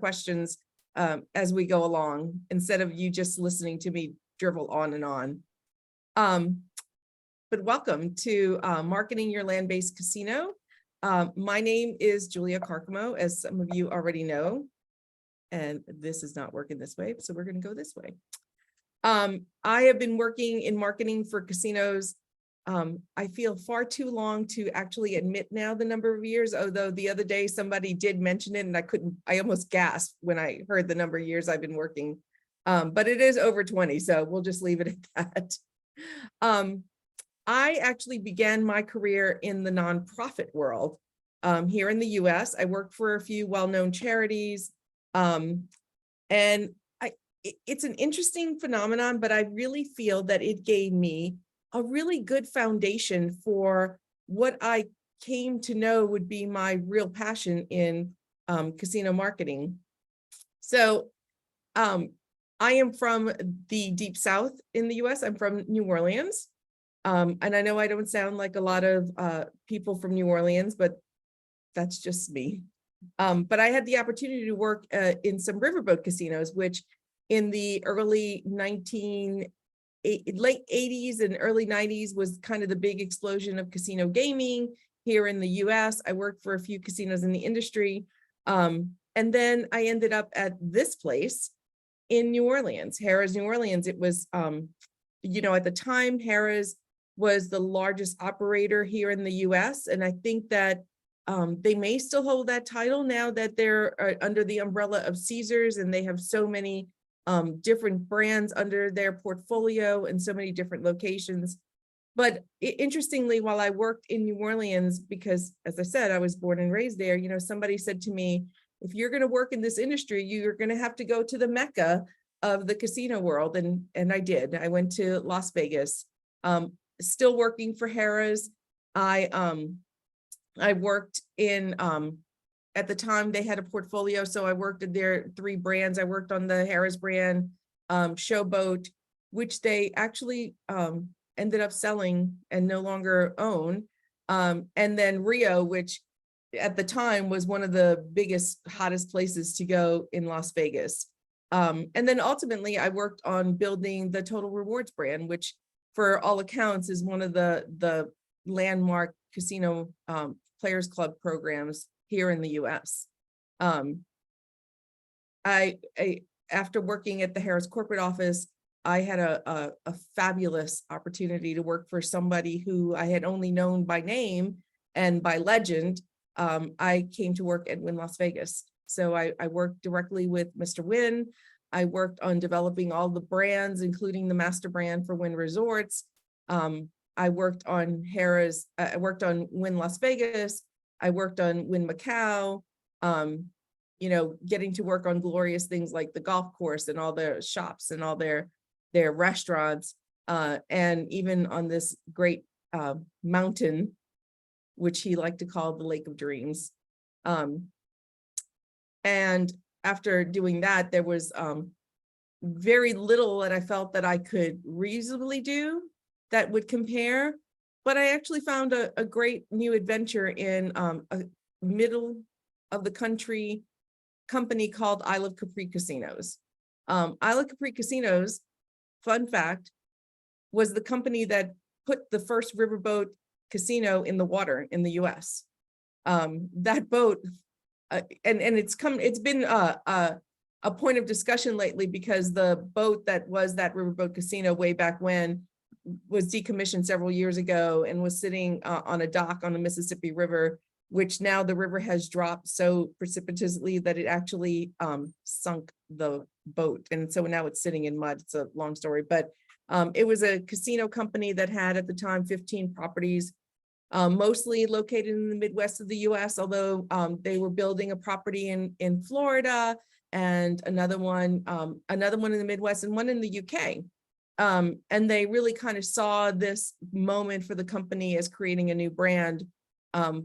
questions as we go along, instead of you just listening to me drivel on and on. But welcome to Marketing Your Land-Based Casino. My name is Julia Carcamo, as some of you already know, and this is not working this way, so we're going to go this way. I have been working in marketing for casinos. I feel far too long to actually admit now the number of years, although the other day somebody did mention it and I almost gasped when I heard the number of years I've been working. But it is over 20, so we'll just leave it at that. I actually began my career in the nonprofit world here in the US. I worked for a few well-known charities, and it's an interesting phenomenon, but I really feel that it gave me a really good foundation for what I came to know would be my real passion in casino marketing. So I am from the deep South in the US. I'm from New Orleans. And I know I don't sound like a lot of people from New Orleans, but that's just me. But I had the opportunity to work in some riverboat casinos, which in the late 80s and early 90s was kind of the big explosion of casino gaming here in the US. I worked for a few casinos in the industry. And then I ended up at this place in New Orleans, Harrah's New Orleans. It was, you know, at the time, Harrah's was the largest operator here in the US. And I think that they may still hold that title now that they're under the umbrella of Caesars, and they have so many different brands under their portfolio and so many different locations. But interestingly, while I worked in New Orleans, because as I said, I was born and raised there, you know, somebody said to me, if you're going to work in this industry, you're going to have to go to the Mecca of the casino world. And I did. I went to Las Vegas, still working for Harrah's. I worked in, at the time they had a portfolio. So I worked at their 3 brands. I worked on the Harrah's brand, Showboat, which they actually ended up selling and no longer own. And then Rio, which at the time was one of the biggest, hottest places to go in Las Vegas. And then ultimately I worked on building the Total Rewards brand, which for all accounts is one of the landmark casino Players Club programs here in the US. After working at the Harrah's corporate office, I had a fabulous opportunity to work for somebody who I had only known by name and by legend. I came to work at Wynn Las Vegas. So I worked directly with Mr. Wynn. I worked on developing all the brands, including the master brand for Wynn Resorts. I worked on Harrah's, I worked on Wynn Las Vegas. I worked on Wynn Macau, you know, getting to work on glorious things like the golf course and all their shops and all their restaurants, and even on this great mountain, which he liked to call the Lake of Dreams. And after doing that, there was very little that I felt that I could reasonably do that would compare, but I actually found a great new adventure in a middle of the country company called Isle of Capri Casinos. Isle of Capri Casinos, fun fact, was the company that put the first riverboat casino in the water in the US. That boat, and it's been a point of discussion lately because the boat that was that riverboat casino way back when was decommissioned several years ago and was sitting on a dock on the Mississippi River, which now the river has dropped so precipitously that it actually sunk the boat. And so now it's sitting in mud. It's a long story, but it was a casino company that had at the time 15 properties, mostly located in the Midwest of the US, although they were building a property in Florida and another one in the Midwest and one in the UK. And they really kind of saw this moment for the company as creating a new brand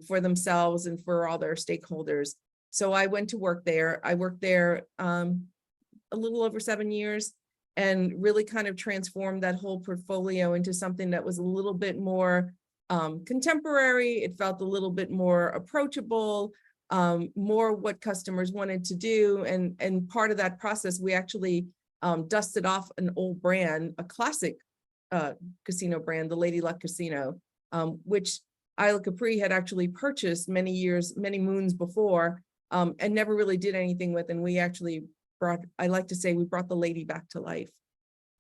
for themselves and for all their stakeholders. So I went to work there. I worked there a little over 7 years and really kind of transformed that whole portfolio into something that was a little bit more contemporary. It felt a little bit more approachable, more what customers wanted to do. And part of that process, we actually dusted off an old brand, a classic casino brand, the Lady Luck Casino, which Isla Capri had actually purchased many moons before, and never really did anything with. And we actually I like to say we brought the lady back to life.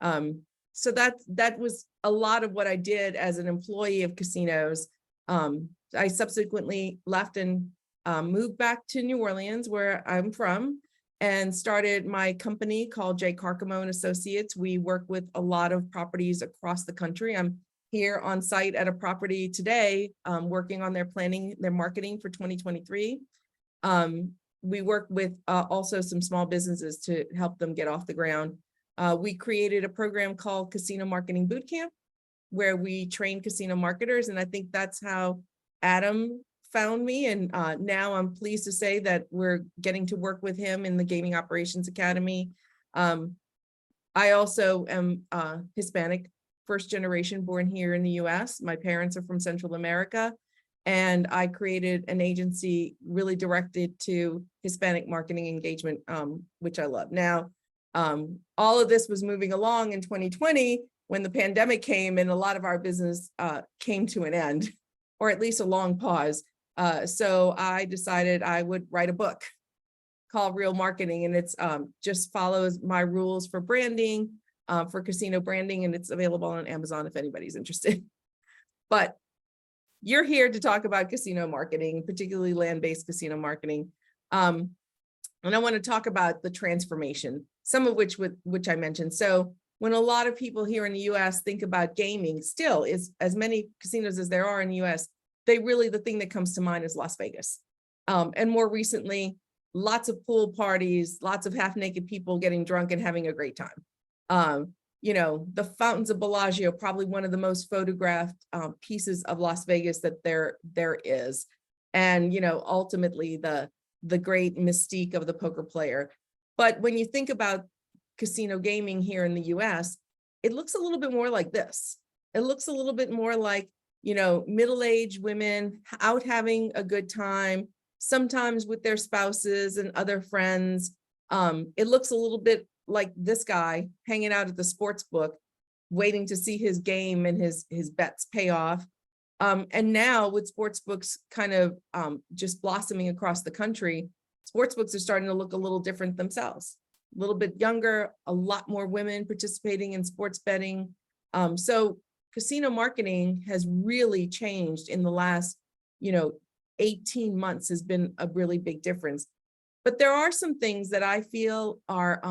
So that was a lot of what I did as an employee of casinos. I subsequently left and moved back to New Orleans, where I'm from, and started my company called J. Carcamo and Associates. We work with a lot of properties across the country. I'm here on site at a property today, working on their planning, their marketing for 2023. We work with also some small businesses to help them get off the ground. We created a program called Casino Marketing Bootcamp, where we train casino marketers. And I think that's how Adam found me. And now I'm pleased to say that we're getting to work with him in the Gaming Operations Academy. I also am Hispanic, first generation, born here in the US. My parents are from Central America. And I created an agency really directed to Hispanic marketing engagement, which I love. Now, all of this was moving along in 2020 when the pandemic came, and a lot of our business came to an end, or at least a long pause. So I decided I would write a book called Real Marketing, and it's just follows my rules for branding, for casino branding, and it's available on Amazon if anybody's interested. But you're here to talk about casino marketing, particularly land-based casino marketing. And I want to talk about the transformation, some of which I mentioned. So when a lot of people here in the US think about gaming, still is as many casinos as there are in the US, the thing that comes to mind is Las Vegas. And more recently, lots of pool parties, lots of half-naked people getting drunk and having a great time. You know, the Fountains of Bellagio, probably one of the most photographed pieces of Las Vegas that there is. And, you know, ultimately the great mystique of the poker player. But when you think about casino gaming here in the US, it looks a little bit more like this. It looks a little bit more like, you know, middle-aged women out having a good time, sometimes with their spouses and other friends. It looks a little bit like this guy hanging out at the sports book, waiting to see his game and his bets pay off. And now with sports books kind of just blossoming across the country, sports books are starting to look a little different themselves, a little bit younger, a lot more women participating in sports betting. So casino marketing has really changed in the last, 18 months has been a really big difference. But there are some things that I feel are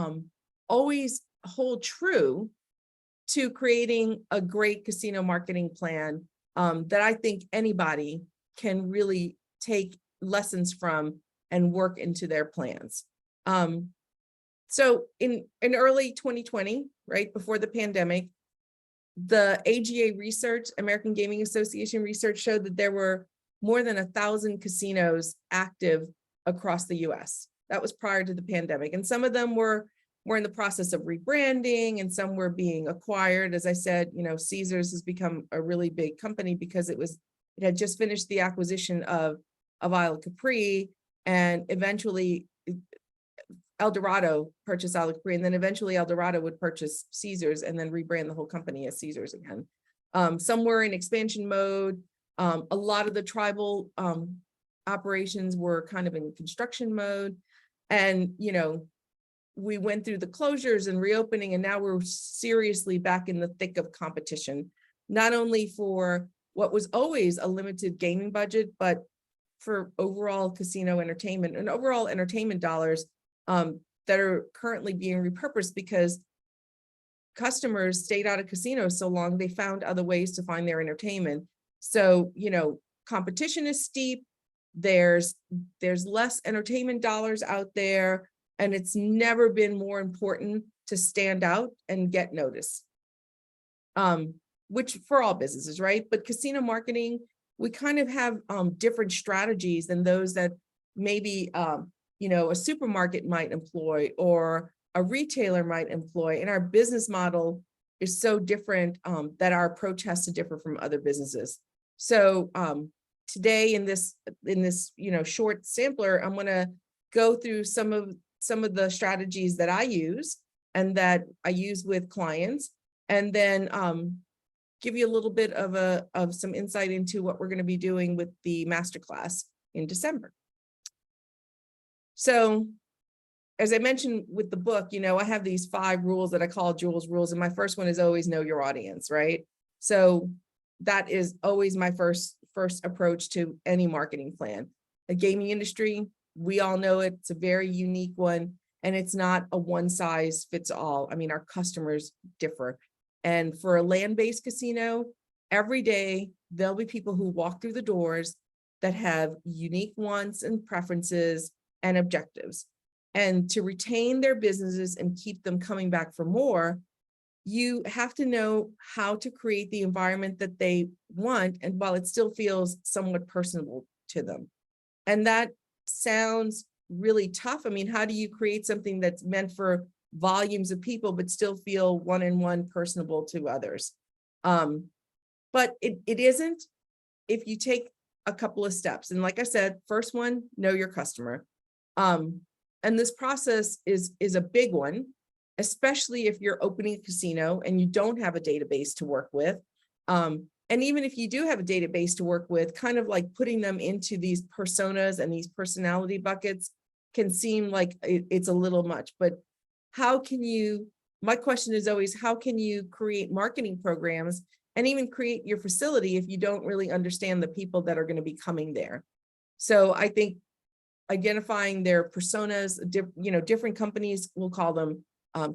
always hold true to creating a great casino marketing plan that I think anybody can really take lessons from and work into their plans. So in early 2020, right before the pandemic, the AGA research, American Gaming Association research, showed that there were more than 1,000 casinos active across the US. That was prior to the pandemic. And some of them were in the process of rebranding, and some were being acquired. As I said, Caesars has become a really big company because it had just finished the acquisition of Isla Capri, and eventually Eldorado purchased Isla Capri, and then eventually Eldorado would purchase Caesars and then rebrand the whole company as Caesars again. Some were in expansion mode. A lot of the tribal operations were kind of in construction mode. And, we went through the closures and reopening, and now we're seriously back in the thick of competition, not only for what was always a limited gaming budget, but for overall casino entertainment and overall entertainment dollars that are currently being repurposed because customers stayed out of casinos so long, they found other ways to find their entertainment. So, competition is steep. There's less entertainment dollars out there, and it's never been more important to stand out and get noticed, which for all businesses, right? But casino marketing, we kind of have different strategies than those that maybe, a supermarket might employ or a retailer might employ. And our business model is so different that our approach has to differ from other businesses. So today in this short sampler, I'm going to go through some of the strategies that I use and that I use with clients, and then give you a little bit of some insight into what we're going to be doing with the masterclass in December. So, as I mentioned with the book, I have these 5 rules that I call Jules rules, and my first one is always know your audience, right? So that is always my first approach to any marketing plan. The gaming industry, we all know it, it's a very unique one, and it's not a one size fits all. I mean, our customers differ. And for a land-based casino, every day there'll be people who walk through the doors that have unique wants and preferences and objectives. And to retain their businesses and keep them coming back for more, you have to know how to create the environment that they want, and while it still feels somewhat personable to them. And that sounds really tough. I mean, how do you create something that's meant for volumes of people, but still feel one-on-one personable to others? But it isn't if you take a couple of steps. And like I said, first one, know your customer. And this process is a big one, especially if you're opening a casino and you don't have a database to work with. And even if you do have a database to work with, kind of like putting them into these personas and these personality buckets can seem like it's a little much. But how can you, my question is always, how can you create marketing programs and even create your facility if you don't really understand the people that are going to be coming there? So I think identifying their personas, different companies will call them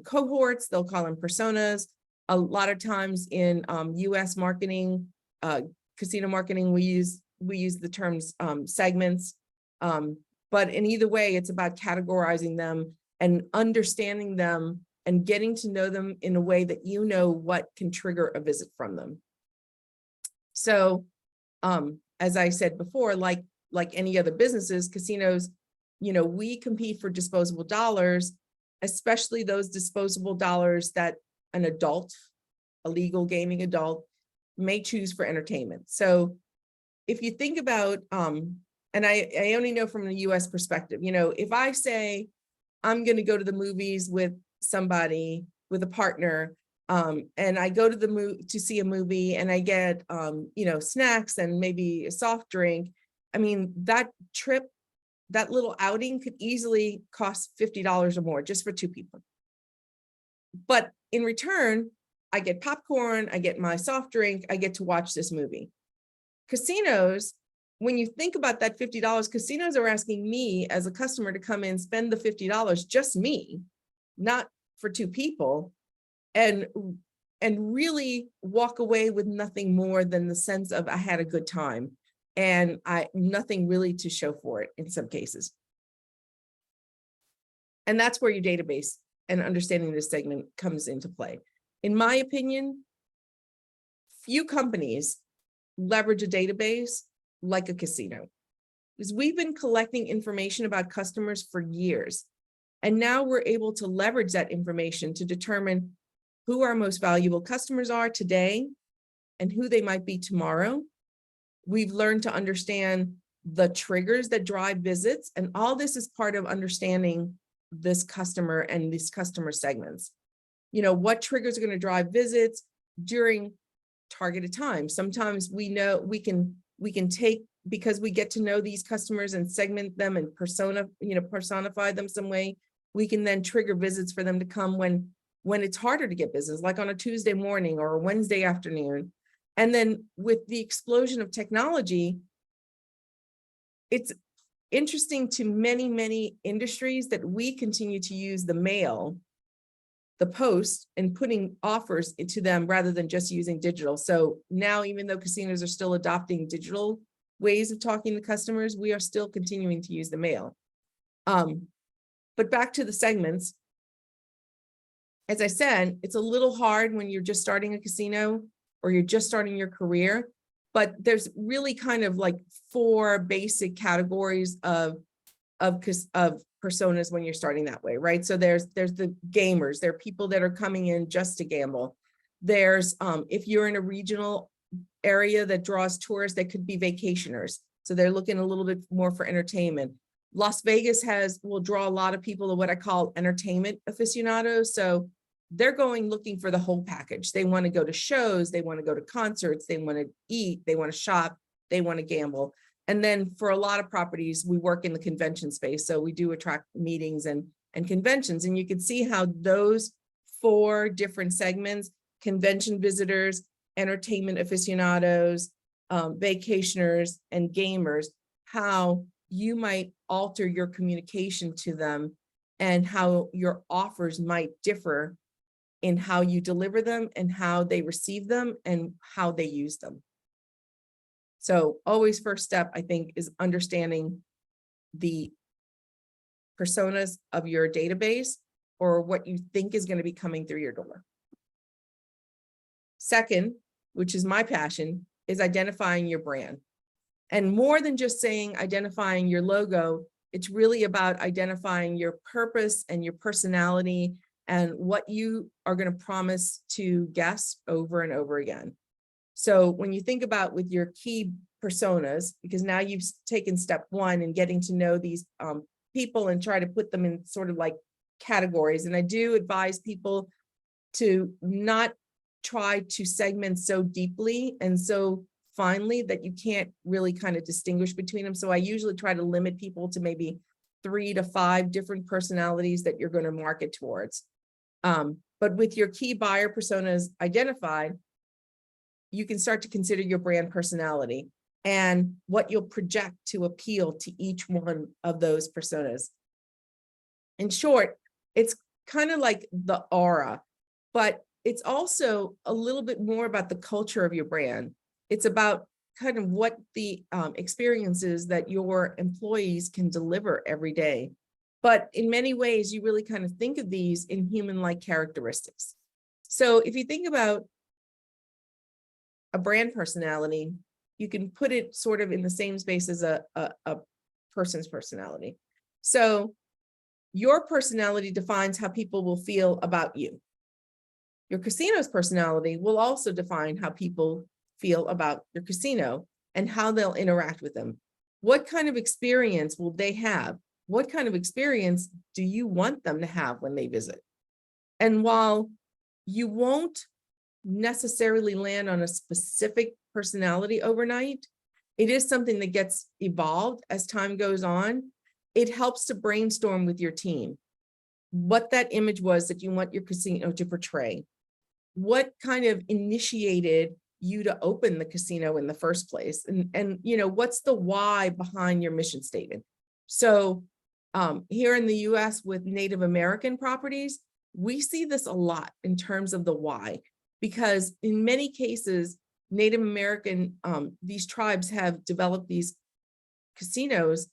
cohorts, they'll call them personas. A lot of times in US marketing, casino marketing, we use the terms segments. But in either way, it's about categorizing them and understanding them and getting to know them in a way that you know what can trigger a visit from them. So as I said before, like any other businesses, casinos, we compete for disposable dollars, especially those disposable dollars that an adult, a legal gaming adult, may choose for entertainment. So if you think about, and I only know from the US perspective, if I say I'm going to go to the movies with somebody, with a partner, and I go to see a movie and I get, snacks and maybe a soft drink, I mean, that trip, that little outing could easily cost $50 or more just for 2 people. But in return, I get popcorn, I get my soft drink, I get to watch this movie. Casinos, when you think about that $50, casinos are asking me as a customer to come in, spend the $50, just me, not for 2 people, and really walk away with nothing more than the sense of I had a good time and nothing really to show for it in some cases. And that's where your database and understanding this segment comes into play. In my opinion, few companies leverage a database like a casino, because we've been collecting information about customers for years. And now we're able to leverage that information to determine who our most valuable customers are today and who they might be tomorrow. We've learned to understand the triggers that drive visits, and all this is part of understanding this customer and these customer segments. What triggers are going to drive visits during targeted times. Sometimes we know we can take, because we get to know these customers and segment them and personify them some way, we can then trigger visits for them to come when it's harder to get business, like on a Tuesday morning or a Wednesday afternoon. And then with the explosion of technology, it's interesting to many, many industries that we continue to use the mail, the post, and putting offers into them rather than just using digital. So now, even though casinos are still adopting digital ways of talking to customers, we are still continuing to use the mail. But back to the segments. As I said, it's a little hard when you're just starting a casino or you're just starting your career, but there's really kind of like 4 basic categories of personas when you're starting that way, right? So there's the gamers, there are people that are coming in just to gamble. There's, if you're in a regional area that draws tourists that could be vacationers. So they're looking a little bit more for entertainment. Las Vegas will draw a lot of people to what I call entertainment aficionados. So they're going looking for the whole package. They want to go to shows, they want to go to concerts, they want to eat, they want to shop, they want to gamble. And then for a lot of properties, we work in the convention space. So we do attract meetings and conventions. And you can see how those 4 different segments, convention visitors, entertainment aficionados, vacationers, and gamers, how you might alter your communication to them and how your offers might differ in how you deliver them and how they receive them and how they use them. So always first step, I think, is understanding the personas of your database or what you think is going to be coming through your door. Second, which is my passion, is identifying your brand. And more than just saying identifying your logo, it's really about identifying your purpose and your personality and what you are going to promise to guests over and over again. So when you think about with your key personas, because now you've taken step 1 in getting to know these people and try to put them in sort of like categories. And I do advise people to not try to segment so deeply and so finely that you can't really kind of distinguish between them. So I usually try to limit people to maybe 3 to 5 different personalities that you're going to market towards. But with your key buyer personas identified, you can start to consider your brand personality and what you'll project to appeal to each one of those personas. In short, it's kind of like the aura, but it's also a little bit more about the culture of your brand. It's about kind of what the experiences that your employees can deliver every day. But in many ways, you really kind of think of these in human-like characteristics. So if you think about a brand personality, you can put it sort of in the same space as a person's personality. So your personality defines how people will feel about you. Your casino's personality will also define how people feel about your casino and how they'll interact with them. What kind of experience will they have? What kind of experience do you want them to have when they visit? And while you won't necessarily land on a specific personality overnight, it is something that gets evolved as time goes on. It helps to brainstorm with your team what that image was that you want your casino to portray. What kind of initiated you to open the casino in the first place? And you know, what's the why behind your mission statement? So here in the US with Native American properties, we see this a lot in terms of the why, because in many cases, Native American, these tribes have developed these casinos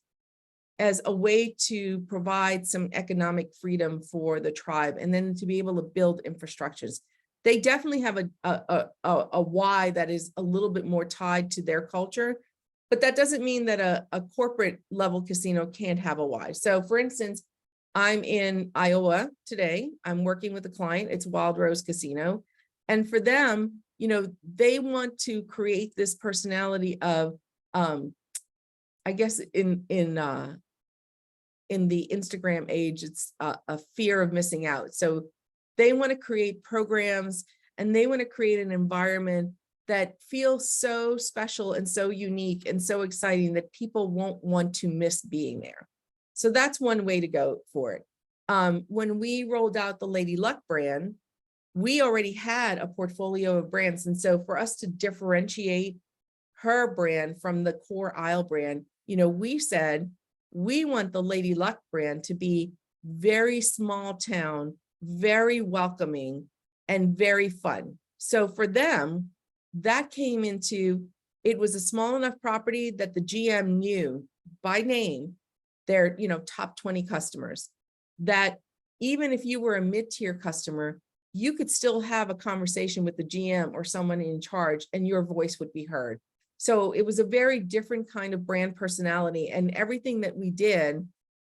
as a way to provide some economic freedom for the tribe and then to be able to build infrastructures. They definitely have a why that is a little bit more tied to their culture, but that doesn't mean that a corporate level casino can't have a why. So for instance, I'm in Iowa today. I'm working with a client. It's Wild Rose Casino. And for them, you know, they want to create this personality of, I guess in the Instagram age, it's a fear of missing out. So they want to create programs and they want to create an environment that feels so special and so unique and so exciting that people won't want to miss being there. So that's one way to go for it. When we rolled out the Lady Luck brand, we already had a portfolio of brands. And so for us to differentiate her brand from the core Isle brand, you know, we said, we want the Lady Luck brand to be very small town, very welcoming, and very fun. So for them, that came into, it was a small enough property that the GM knew by name their, you know, top 20 customers, that even if you were a mid-tier customer, you could still have a conversation with the GM or someone in charge and your voice would be heard. So it was a very different kind of brand personality, and everything that we did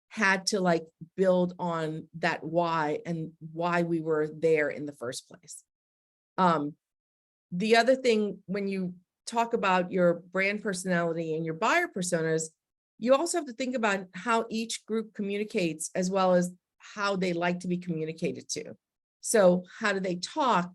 had to like build on that why and why we were there in the first place. The other thing, when you talk about your brand personality and your buyer personas, you also have to think about how each group communicates as well as how they like to be communicated to. So how do they talk?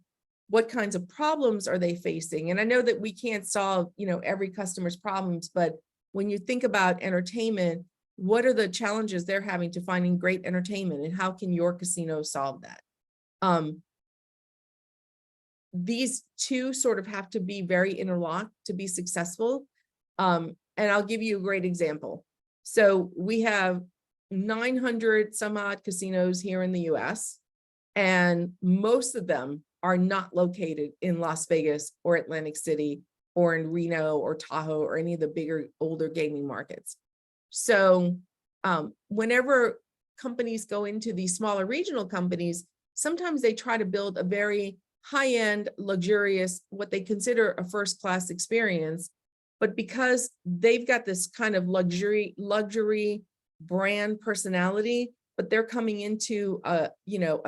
What kinds of problems are they facing? And I know that we can't solve, every customer's problems, but when you think about entertainment, what are the challenges they're having to finding great entertainment, and how can your casino solve that? These two sort of have to be very interlocked to be successful. And I'll give you a great example. So we have 900 some odd casinos here in the US, and most of them are not located in Las Vegas or Atlantic City or in Reno or Tahoe or any of the bigger, older gaming markets. So whenever companies go into these smaller regional companies, sometimes they try to build a very high-end, luxurious, what they consider a first-class experience. But because they've got this kind of luxury brand personality, but they're coming into a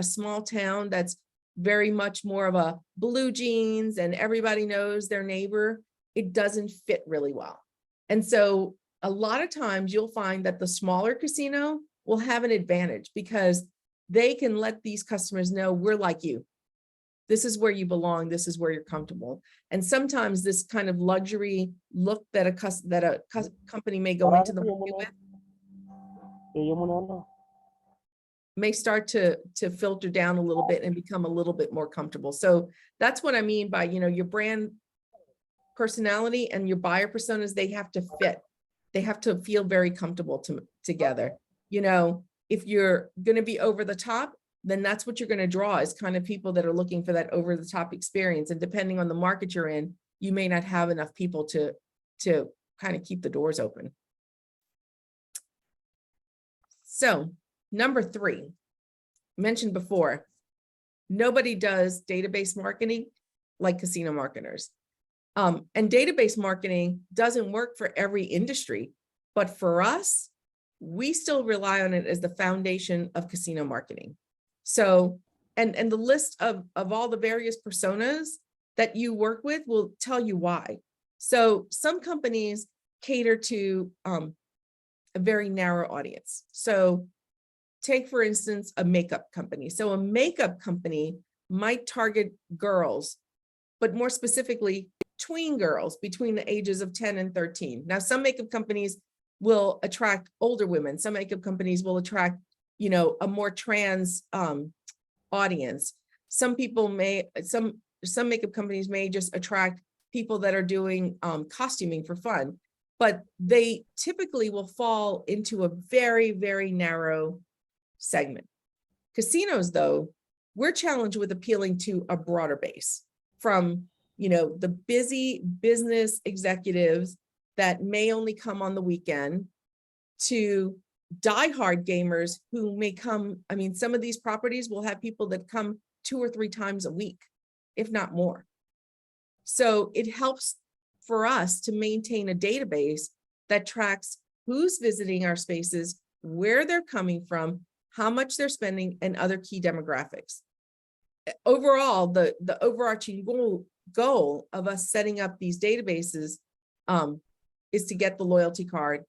small town that's very much more of a blue jeans and everybody knows their neighbor, it doesn't fit really well. And so a lot of times you'll find that the smaller casino will have an advantage because they can let these customers know, we're like you. This is where you belong. This is where you're comfortable. And sometimes this kind of luxury look that a company may go into the market with may start to filter down a little bit and become a little bit more comfortable. So that's what I mean by, your brand personality and your buyer personas, they have to fit. They have to feel very comfortable together. If you're going to be over the top, then that's what you're going to draw, is kind of people that are looking for that over the top experience. And depending on the market you're in, you may not have enough people to kind of keep the doors open. So number 3, mentioned before, nobody does database marketing like casino marketers. And database marketing doesn't work for every industry, but for us, we still rely on it as the foundation of casino marketing. So, and the list of all the various personas that you work with will tell you why. So some companies cater to a very narrow audience. So take, for instance, a makeup company. So a makeup company might target girls, but more specifically, tween girls between the ages of 10 and 13. Now, some makeup companies will attract older women. Some makeup companies will attract, a more trans audience. Some makeup companies may just attract people that are doing costuming for fun, but they typically will fall into a very, very narrow segment. Casinos, though, we're challenged with appealing to a broader base, from the busy business executives that may only come on the weekend to diehard gamers who may come. I mean, some of these properties will have people that come 2 or 3 times a week, if not more. So it helps for us to maintain a database that tracks who's visiting our spaces, where they're coming from, how much they're spending, and other key demographics. Overall, the overarching goal of us setting up these databases is to get the loyalty card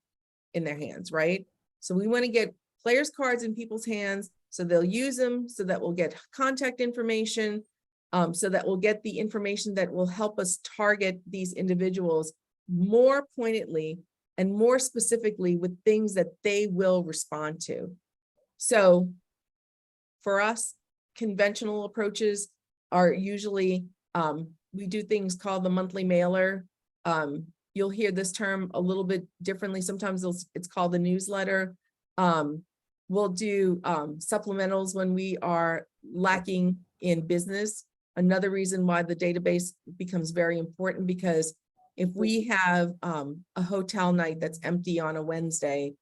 in their hands, right? So we want to get players' cards in people's hands so they'll use them, so that we'll get contact information, so that we'll get the information that will help us target these individuals more pointedly and more specifically with things that they will respond to. So for us, conventional approaches are usually, we do things called the monthly mailer. You'll hear this term a little bit differently. Sometimes it's called the newsletter. We'll do supplementals when we are lacking in business. Another reason why the database becomes very important, because if we have a hotel night that's empty on a Wednesday,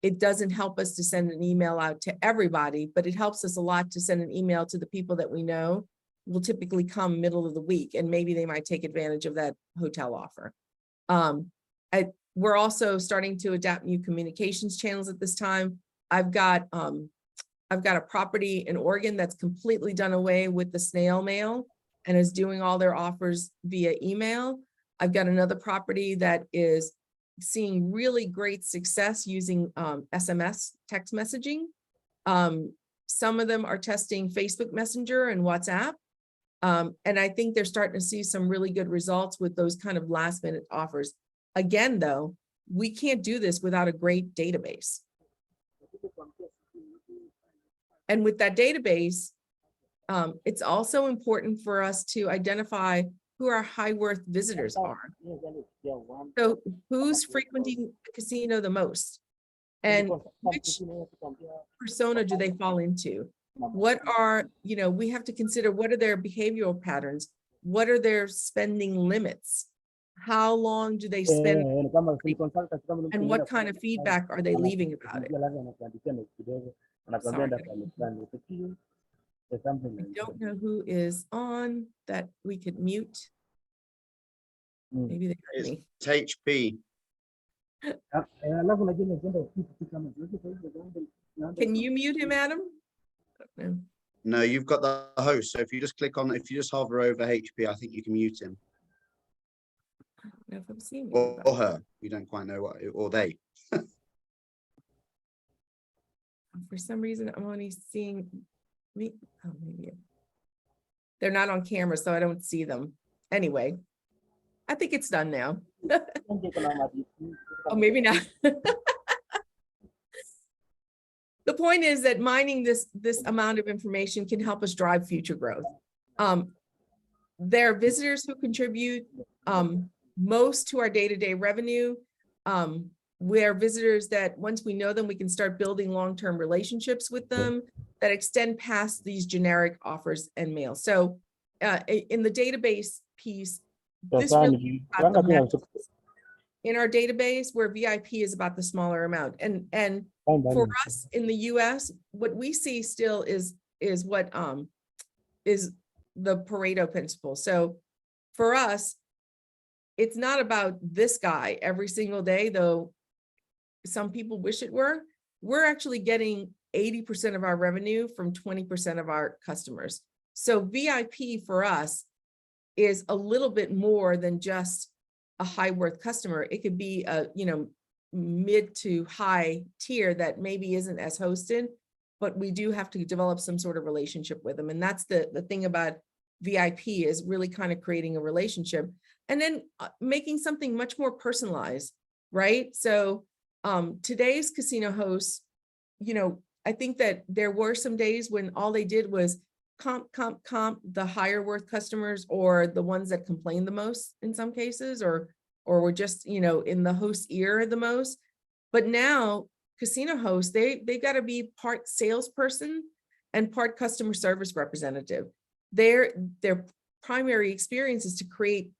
it doesn't help us to send an email out to everybody, but it helps us a lot to send an email to the people that we know will typically come middle of the week, and maybe they might take advantage of that hotel offer. We're also starting to adapt new communications channels at this time. I've got a property in Oregon that's completely done away with the snail mail and is doing all their offers via email. I've got another property that is seeing really great success using SMS text messaging. Some of them are testing Facebook Messenger and WhatsApp. And I think they're starting to see some really good results with those kind of last minute offers. Again, though, we can't do this without a great database. And with that database, it's also important for us to identify who our high worth visitors are. So who's frequenting the casino the most? And which persona do they fall into? What are, we have to consider, what are their behavioral patterns? What are their spending limits? How long do they spend? And what kind of feedback are they leaving about it? Sorry, I don't know who is on that we could mute. Maybe they heard me. It's HP. Can you mute him, Adam? No. No, you've got the host. So if you just click on, if you just hover over HP, I think you can mute him. I don't know if I'm seeing Or her. You don't quite know what, or they. For some reason, I'm only seeing me. Oh, maybe they're not on camera, so I don't see them. Anyway, I think it's done now. Oh, maybe not. The point is that mining this amount of information can help us drive future growth. There are visitors who contribute most to our day-to-day revenue. We're visitors that once we know them, we can start building long-term relationships with them that extend past these generic offers and mail. So in the database piece, this really in our database where VIP is about the smaller amount. And for us in the US, what we see still is what is the Pareto principle. So for us, it's not about this guy every single day, though some people wish it were. We're actually getting 80% of our revenue from 20% of our customers. So VIP for us is a little bit more than just a high worth customer. It could be a, mid to high tier that maybe isn't as hosted, but we do have to develop some sort of relationship with them. And that's the thing about VIP is really kind of creating a relationship and then making something much more personalized, right? So today's casino hosts, I think that there were some days when all they did was comp the higher worth customers or the ones that complain the most in some cases, or were just, in the host ear the most. But now casino hosts, they've got to be part salesperson and part customer service representative. Their primary experience is to create,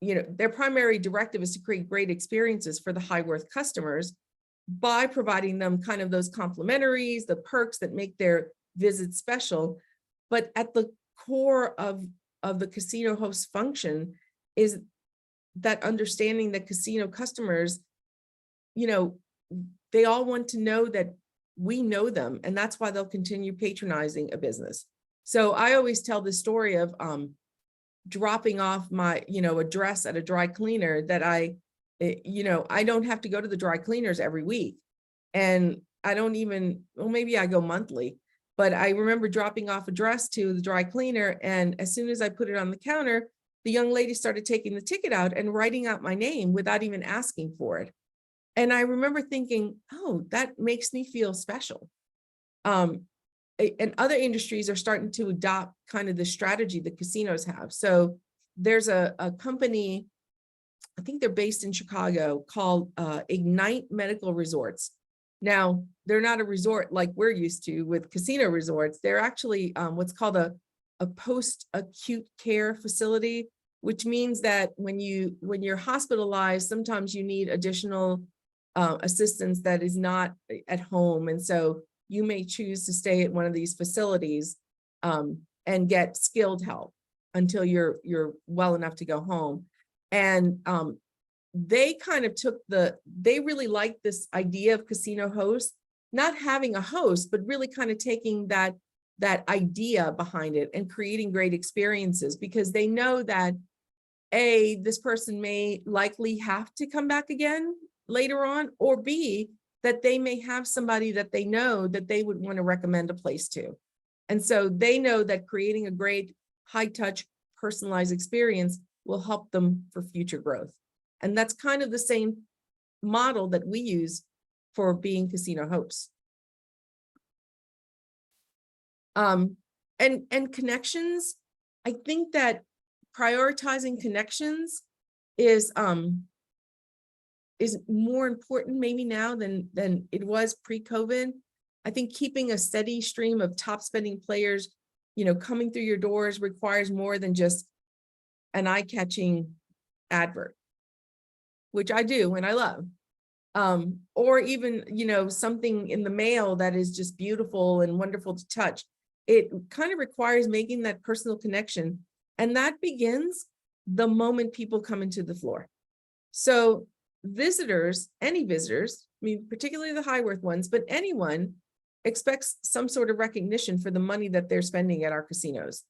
their primary directive is to create great experiences for the high worth customers by providing them kind of those complimentaries, the perks that make their visit special. But at the core of the casino host function is that understanding that casino customers, they all want to know that we know them, and that's why they'll continue patronizing a business. So I always tell the story of dropping off my, address at a dry cleaner that I don't have to go to the dry cleaners every week. And I don't even, well, maybe I go monthly, but I remember dropping off a dress to the dry cleaner. And as soon as I put it on the counter, the young lady started taking the ticket out and writing out my name without even asking for it. And I remember thinking, oh, that makes me feel special. And other industries are starting to adopt kind of the strategy that casinos have. So there's a company, I think they're based in Chicago, called Ignite Medical Resorts. Now, they're not a resort like we're used to with casino resorts. They're actually what's called a post-acute care facility, which means that when you're hospitalized, sometimes you need additional assistance that is not at home. And so you may choose to stay at one of these facilities and get skilled help until you're well enough to go home. And they kind of they really liked this idea of casino hosts, not having a host, but really kind of taking that idea behind it and creating great experiences, because they know that A, this person may likely have to come back again later on, or B, that they may have somebody that they know that they would want to recommend a place to. And so they know that creating a great high touch personalized experience will help them for future growth. And that's kind of the same model that we use for being casino hosts. And connections, I think that prioritizing connections is more important maybe now than it was pre-COVID. I think keeping a steady stream of top spending players, coming through your doors requires more than just an eye-catching advert, which I do and I love. Or even, something in the mail that is just beautiful and wonderful to touch. It kind of requires making that personal connection. And that begins the moment people come into the floor. So visitors, any visitors, I mean, particularly the high worth ones, but anyone expects some sort of recognition for the money that they're spending at our casinos.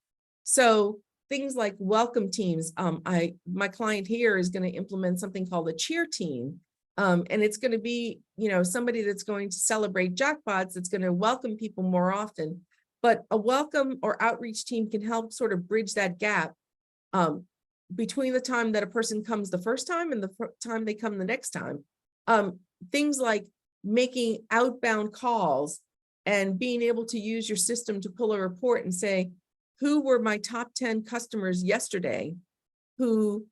So things like welcome teams. My client here is going to implement something called a cheer team. And it's going to be, somebody that's going to celebrate jackpots, that's going to welcome people more often. But a welcome or outreach team can help sort of bridge that gap between the time that a person comes the first time and the time they come the next time. Things like making outbound calls and being able to use your system to pull a report and say, who were my top 10 customers yesterday who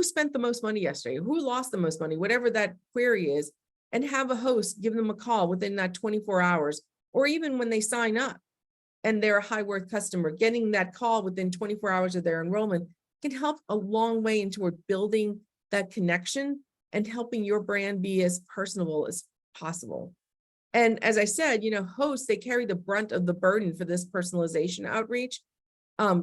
spent the most money yesterday, who lost the most money, whatever that query is, and have a host give them a call within that 24 hours, or even when they sign up and they're a high worth customer, getting that call within 24 hours of their enrollment can help a long way into building that connection and helping your brand be as personable as possible. And as I said, hosts, they carry the brunt of the burden for this personalization outreach.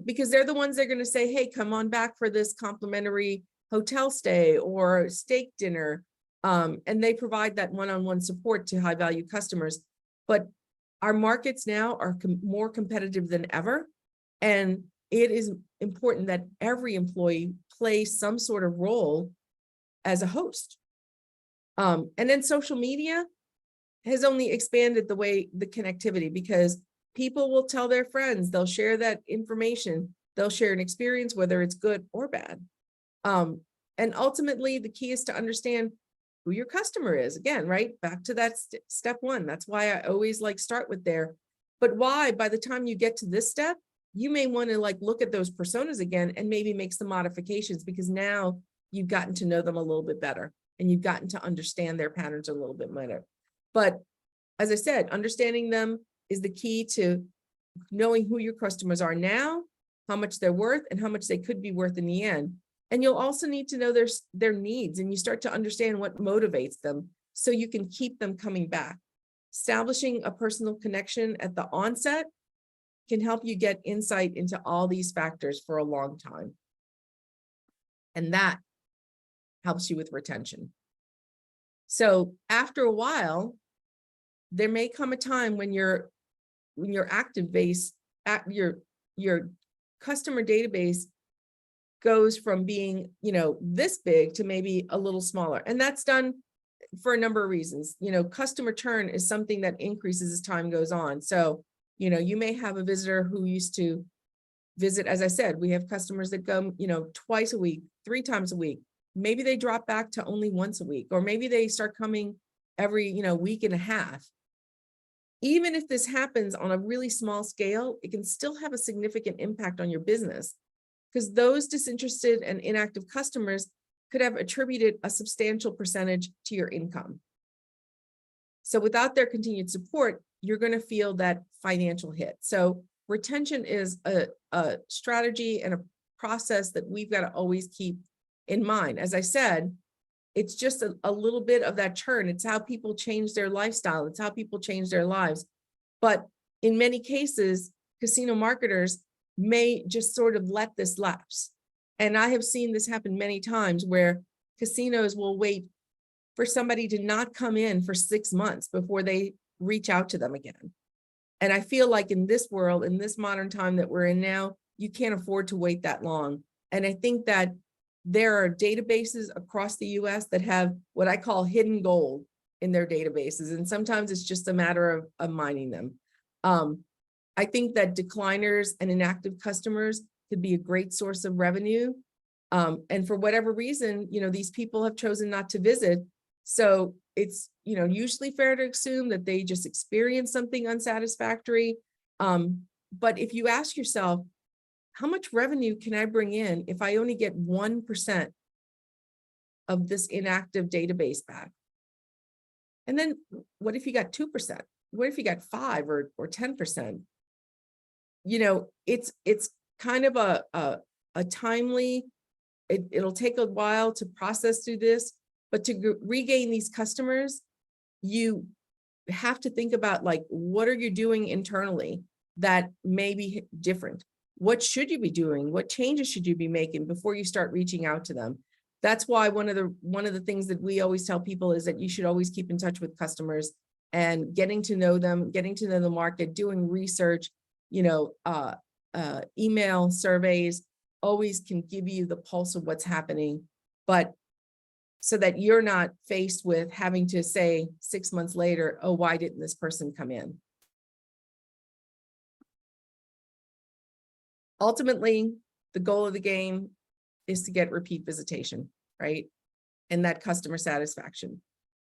Because they're the ones that are going to say, hey, come on back for this complimentary hotel stay or steak dinner. And they provide that one-on-one support to high value customers. But our markets now are more competitive than ever. And it is important that every employee plays some sort of role as a host. And then social media has only expanded the connectivity, because people will tell their friends, they'll share that information, they'll share an experience, whether it's good or bad. And ultimately, the key is to understand who your customer is. Again, right back to that step one. That's why I always start with there. But why, by the time you get to this step, you may want to look at those personas again and maybe make some modifications, because now you've gotten to know them a little bit better and you've gotten to understand their patterns a little bit better. But as I said, understanding them is the key to knowing who your customers are now, how much they're worth, and how much they could be worth in the end. And you'll also need to know their needs, and you start to understand what motivates them so you can keep them coming back. Establishing a personal connection at the onset can help you get insight into all these factors for a long time. And that helps you with retention. So after a while, there may come a time when your active base, your customer database goes from being, this big to maybe a little smaller. And that's done for a number of reasons. Customer churn is something that increases as time goes on. So, you may have a visitor who used to visit, as I said, we have customers that go, twice a week, 3 times a week. Maybe they drop back to only once a week, or maybe they start coming every, week and a half. Even if this happens on a really small scale, it can still have a significant impact on your business, because those disinterested and inactive customers could have attributed a substantial percentage to your income. So without their continued support, you're going to feel that financial hit. So retention is a strategy and a process that we've got to always keep in mind. As I said, it's just a little bit of that churn. It's how people change their lifestyle. It's how people change their lives. But in many cases, casino marketers may just sort of let this lapse. And I have seen this happen many times, where casinos will wait for somebody to not come in for 6 months before they reach out to them again. And I feel like in this world, in this modern time that we're in now, you can't afford to wait that long. And I think that there are databases across the US that have what I call hidden gold in their databases. And sometimes it's just a matter of mining them. I think that decliners and inactive customers could be a great source of revenue. And for whatever reason, these people have chosen not to visit. So it's, usually fair to assume that they just experienced something unsatisfactory. But if you ask yourself, how much revenue can I bring in if I only get 1% of this inactive database back? And then what if you got 2%? What if you got 5 or 10%? It's kind of a timely, it'll take a while to process through this, but to regain these customers, you have to think about, like, what are you doing internally that may be different? What should you be doing? What changes should you be making before you start reaching out to them? That's why one of the things that we always tell people is that you should always keep in touch with customers and getting to know them, getting to know the market, doing research, email surveys always can give you the pulse of what's happening, but so that you're not faced with having to say 6 months later, oh, why didn't this person come in? Ultimately, the goal of the game is to get repeat visitation, right? And that customer satisfaction.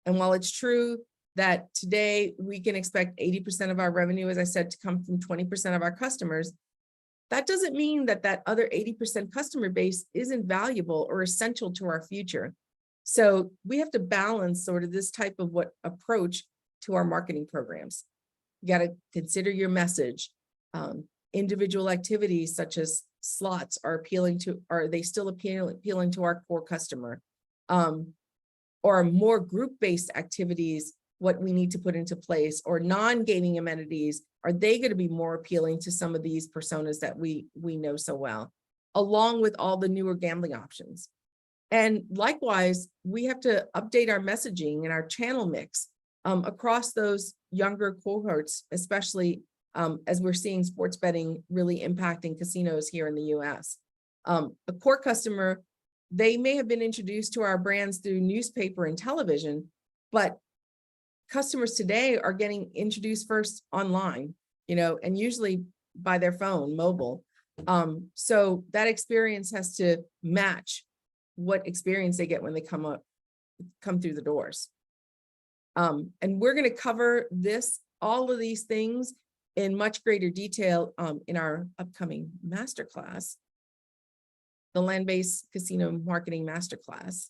And while it's true that today we can expect 80% of our revenue, as I said, to come from 20% of our customers, that doesn't mean that that other 80% customer base isn't valuable or essential to our future. So we have to balance sort of this type of approach to our marketing programs. You got to consider your message. Individual activities such as slots are they still appealing to our core customer? Or more group-based activities, what we need to put into place, or non-gaming amenities, are they going to be more appealing to some of these personas that we know so well, along with all the newer gambling options? And likewise, we have to update our messaging and our channel mix across those younger cohorts, especially as we're seeing sports betting really impacting casinos here in the US. A core customer, they may have been introduced to our brands through newspaper and television, but customers today are getting introduced first online, and usually by their phone, mobile. So that experience has to match what experience they get when they come through the doors. And we're going to cover all of these things in much greater detail in our upcoming masterclass, the Land-Based Casino Marketing Masterclass.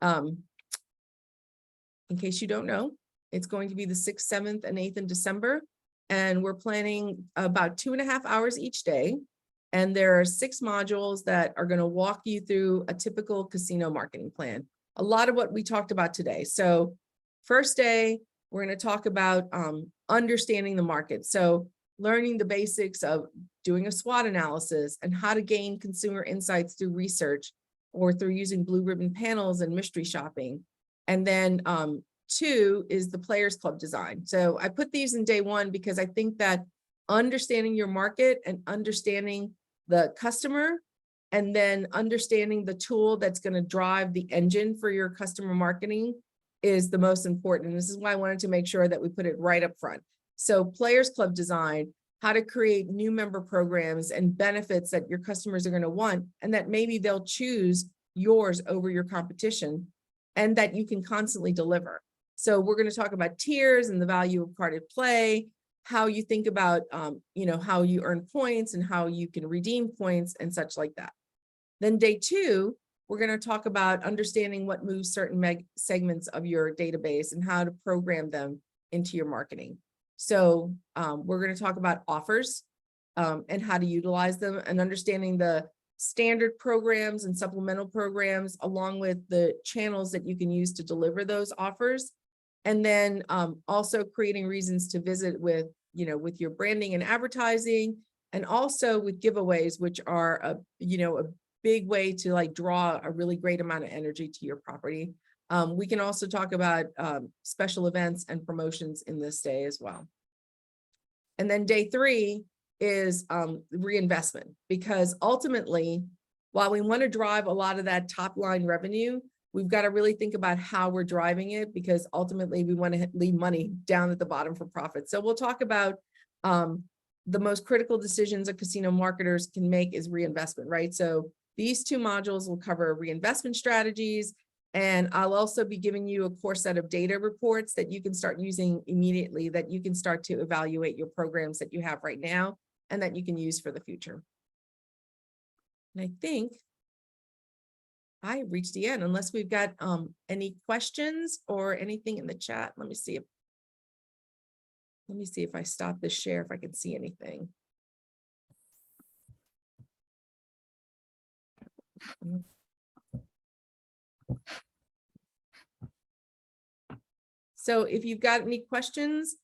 In case you don't know, it's going to be the 6th, 7th, and 8th in December, and we're planning about 2.5 hours each day. And there are 6 modules that are going to walk you through a typical casino marketing plan. A lot of what we talked about today. So first day, we're going to talk about understanding the market. So learning the basics of doing a SWOT analysis and how to gain consumer insights through research or through using blue ribbon panels and mystery shopping. And then 2 is the Players Club design. So I put these in day 1 because I think that understanding your market and understanding the customer, and then understanding the tool that's going to drive the engine for your customer marketing is the most important. And this is why I wanted to make sure that we put it right up front. So Players Club design, how to create new member programs and benefits that your customers are going to want, and that maybe they'll choose yours over your competition, and that you can constantly deliver. So we're going to talk about tiers and the value of carded play, how you think about, how you earn points and how you can redeem points and such like that. Then day 2, we're going to talk about understanding what moves certain segments of your database and how to program them into your marketing. So we're going to talk about offers and how to utilize them, and understanding the standard programs and supplemental programs, along with the channels that you can use to deliver those offers. And then also creating reasons to visit with your branding and advertising, and also with giveaways, which are a big way to draw a really great amount of energy to your property. We can also talk about special events and promotions in this day as well. And then day 3 is reinvestment, because ultimately while we want to drive a lot of that top line revenue, we've got to really think about how we're driving it, because ultimately we want to leave money down at the bottom for profit. So we'll talk about the most critical decisions a casino marketers can make is reinvestment, right? So these two modules will cover reinvestment strategies, and I'll also be giving you a core set of data reports that you can start using immediately, that you can start to evaluate your programs that you have right now and that you can use for the future. And I think I reached the end, unless we've got any questions or anything in the chat. Let me see if I stop this share, if I can see anything. So if you've got any questions,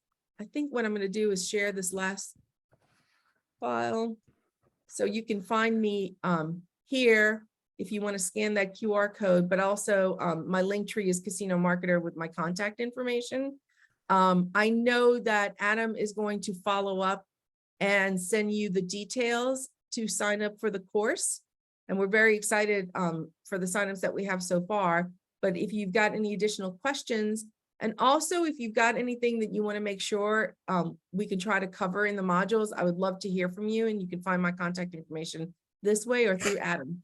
I think what I'm going to do is share this last file. So you can find me here if you want to scan that QR code, but also my link tree is Casino Marketer with my contact information. I know that Adam is going to follow up and send you the details to sign up for the course. And we're very excited for the signups that we have so far. But if you've got any additional questions, and also if you've got anything that you want to make sure we can try to cover in the modules, I would love to hear from you, and you can find my contact information this way or through Adam.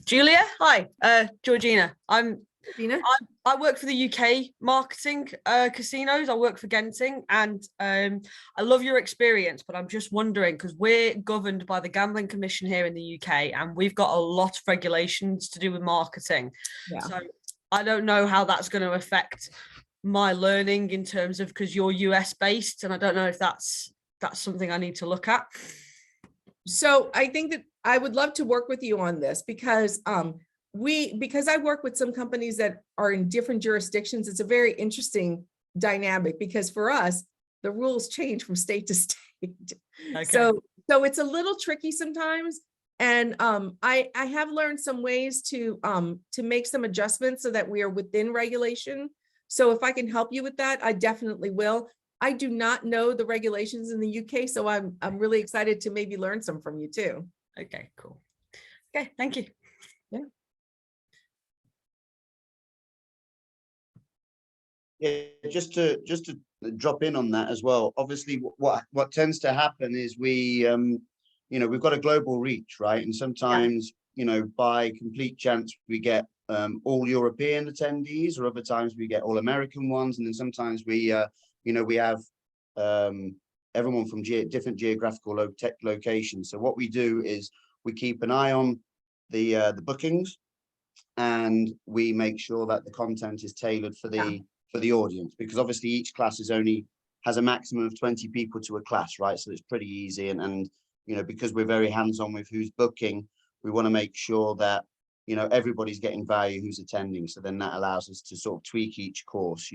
Julia, hi, Georgina. Gina? I work for the UK marketing casinos. I work for Genting, and I love your experience, but I'm just wondering, because we're governed by the Gambling Commission here in the UK, and we've got a lot of regulations to do with marketing. Yeah. So I don't know how that's going to affect my learning in terms of, because you're US based, and I don't know if that's something I need to look at. So I think that I would love to work with you on this, because because I work with some companies that are in different jurisdictions. It's a very interesting dynamic, because for us, the rules change from state to state. Okay. So it's a little tricky sometimes. And I have learned some ways to make some adjustments so that we are within regulation. So if I can help you with that, I definitely will. I do not know the regulations in the UK, so I'm really excited to maybe learn some from you too. Okay, cool. Okay, thank you. Yeah. Yeah, just to drop in on that as well. Obviously, what tends to happen is we, we've got a global reach, right? And sometimes, by complete chance, we get all European attendees, or other times we get all American ones, and then sometimes we, we have everyone from different geographical locations. So what we do is we keep an eye on the bookings, and we make sure that the content is tailored for the audience, because obviously each class has a maximum of 20 people to a class, right? So it's pretty easy, and because we're very hands-on with who's booking, we want to make sure that everybody's getting value who's attending. So then that allows us to sort of tweak each course,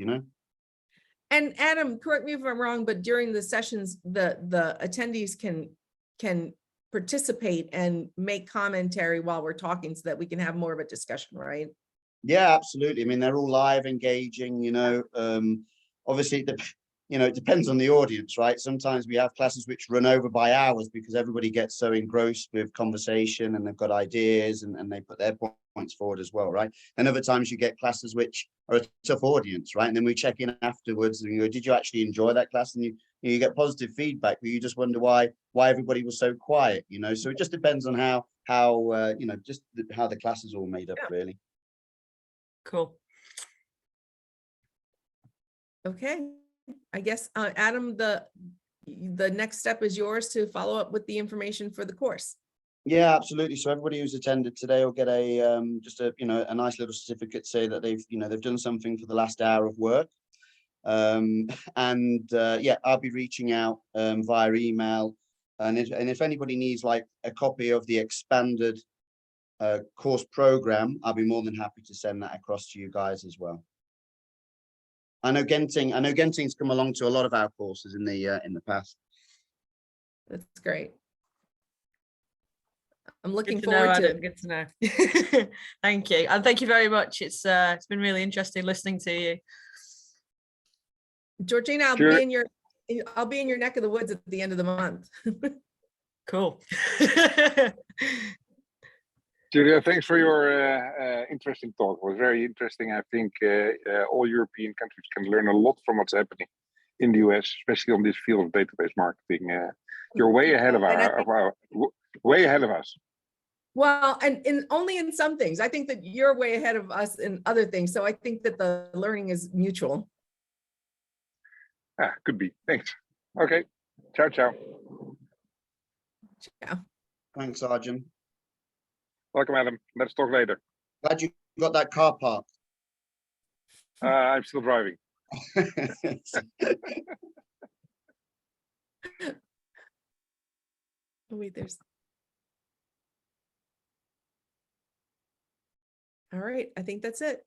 And Adam, correct me if I'm wrong, but during the sessions, the attendees can participate and make commentary while we're talking, so that we can have more of a discussion, right? Yeah, absolutely. I mean, they're all live, engaging, obviously, it depends on the audience, right? Sometimes we have classes which run over by hours because everybody gets so engrossed with conversation, and they've got ideas, and they put their points forward as well, right? And other times you get classes which are a tough audience, right? And then we check in afterwards and you go, did you actually enjoy that class? And you get positive feedback, but you just wonder why everybody was so quiet, So it just depends on how the class is all made up, really. Cool. Okay, I guess Adam, the next step is yours to follow up with the information for the course. Yeah, absolutely. So everybody who's attended today will get a just a nice little certificate, say that they've done something for the last hour of work. Yeah, I'll be reaching out via email, and if anybody needs like a copy of the expanded course program, I'll be more than happy to send that across to you guys as well. I know Genting's come along to a lot of our courses in the past. That's great. I'm looking forward to it. Good to know. Thank you, and thank you very much. It's been really interesting listening to you. Georgina, I'll be I'll be in your neck of the woods at the end of the month. Cool. Julia, thanks for your interesting talk. It was very interesting. I think all European countries can learn a lot from what's happening in the US, especially on this field of database marketing. You're way ahead of way ahead of us. Well, and only in some things. I think that you're way ahead of us in other things. So I think that the learning is mutual. Could be. Thanks. Okay. Ciao, ciao. Yeah. Thanks, Arjun. Welcome, Adam. Let's talk later. Glad you got that car parked. I'm still driving. Oh, wait, there's. All right, I think that's it.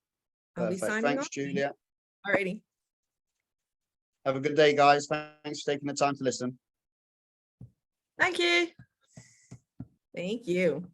I'll be Perfect. signing Thanks, off. Julia. All righty. Have a good day, guys. Thanks for taking the time to listen. Thank you. Thank you.